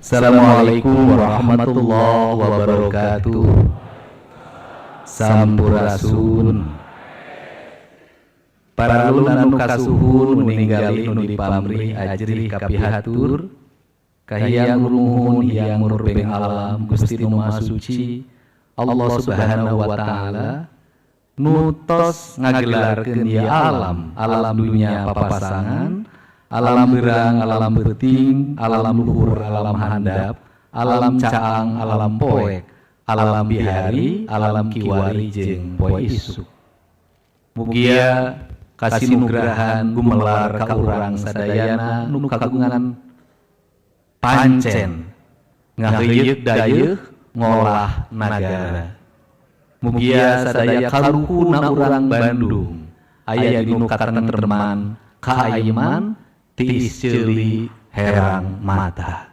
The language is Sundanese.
Assalamualaikum warahmatullahi wabarakatuh. Sampurasun. Para lulun anu kasuhun meninggali nu dipamrih ajri kapihatur kahiyang nuhun hiyang murpeng alam Gusti Nu Maha Suci Allah Subhanahu wa taala nutos ngagelarkeun ieu alam dunya papasangan, alam berang, alam beting, alam luhur, alam handap, alam caang, alam poek, alam bihari, alam kiwari jeung poe isuk. Mugia kasinugrahan gumelar ka urang sadayana nu kagungan pancen ngaheuyeuk dayeuh ngolah nagara. Mugia sadaya kaluhuna urang Bandung aya di nu katentreman, kaayeman, tiis ceuli herang mata.